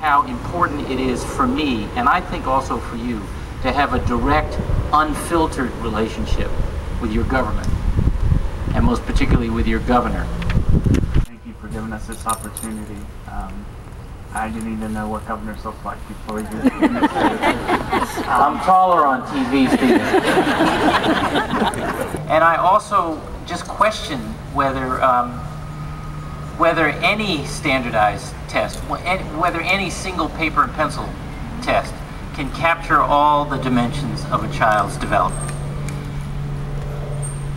how important it is for me, and I think also for you, to have a direct, unfiltered relationship with your government, and most particularly with your governor. Thank you for giving us this opportunity. I didn't even know what governors look like before you. I'm taller on TV, Stephen. And I also just question whether any standardized test, whether any single paper and pencil test can capture all the dimensions of a child's development.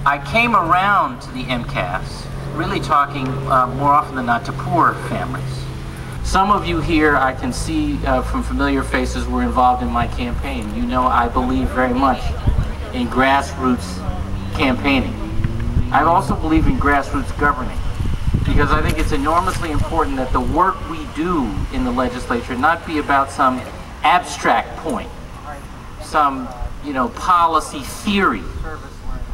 I came around to the MCAS really talking more often than not to poor families. Some of you here, I can see from familiar faces, were involved in my campaign. You know I believe very much in grassroots campaigning. I also believe in grassroots governing, because I think it's enormously important that the work we do in the legislature not be about some abstract point, some, policy theory,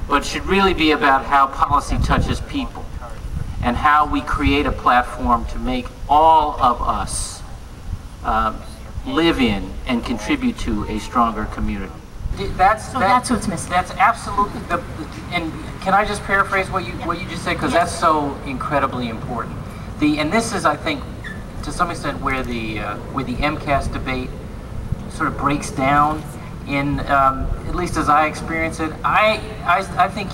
but should really be about how policy touches people and how we create a platform to make all of us live in and contribute to a stronger community. That's what's missing. That's absolutely and can I just paraphrase what you just said, because that's so incredibly important. And this is, I think, to some extent where the MCAS debate sort of breaks down in at least as I experience it. I think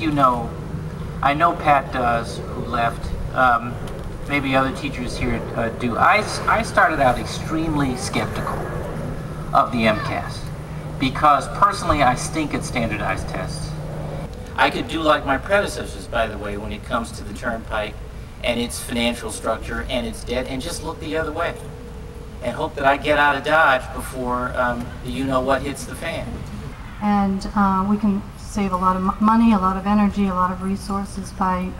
I know Pat does, who left. Maybe other teachers here do. I started out extremely skeptical of the MCAS because personally I stink at standardized tests. I could do like my predecessors, by the way, when it comes to the Turnpike and its financial structure and its debt, and just look the other way and hope that I get out of Dodge before the you-know-what hits the fan. And we can save a lot of money, a lot of energy, a lot of resources by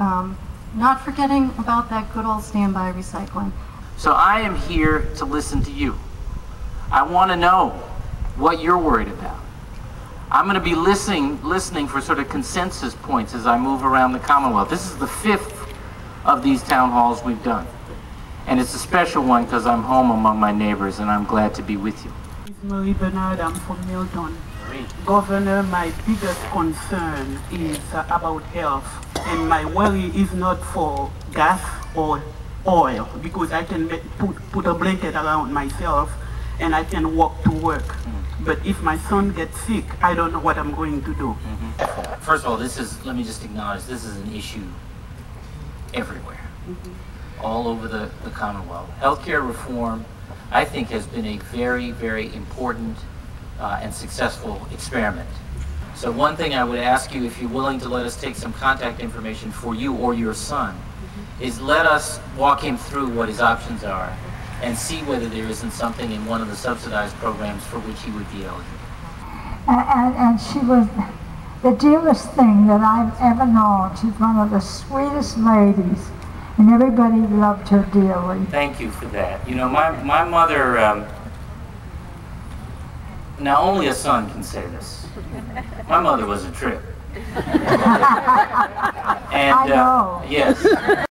not forgetting about that good old standby recycling. So I am here to listen to you. I want to know what you're worried about. I'm going to be listening for sort of consensus points as I move around the Commonwealth. This is the 5th of these town halls we've done. And it's a special one because I'm home among my neighbors and I'm glad to be with you. Marie Bernard, I'm from Milton. Governor, my biggest concern is about health, and my worry is not for gas or oil, because I can put a blanket around myself and I can walk to work. But if my son gets sick, I don't know what I'm going to do. First of all, let me just acknowledge, this is an issue everywhere, all over the Commonwealth. Healthcare reform, I think, has been a very, very important and successful experiment. So one thing I would ask you, if you're willing to let us take some contact information for you or your son, is let us walk him through what his options are and see whether there isn't something in one of the subsidized programs for which he would be eligible. And she was the dearest thing that I've ever known. She's one of the sweetest ladies, and everybody loved her dearly. Thank you for that. My mother, now only a son can say this. My mother was a trip. And, I know. Yes.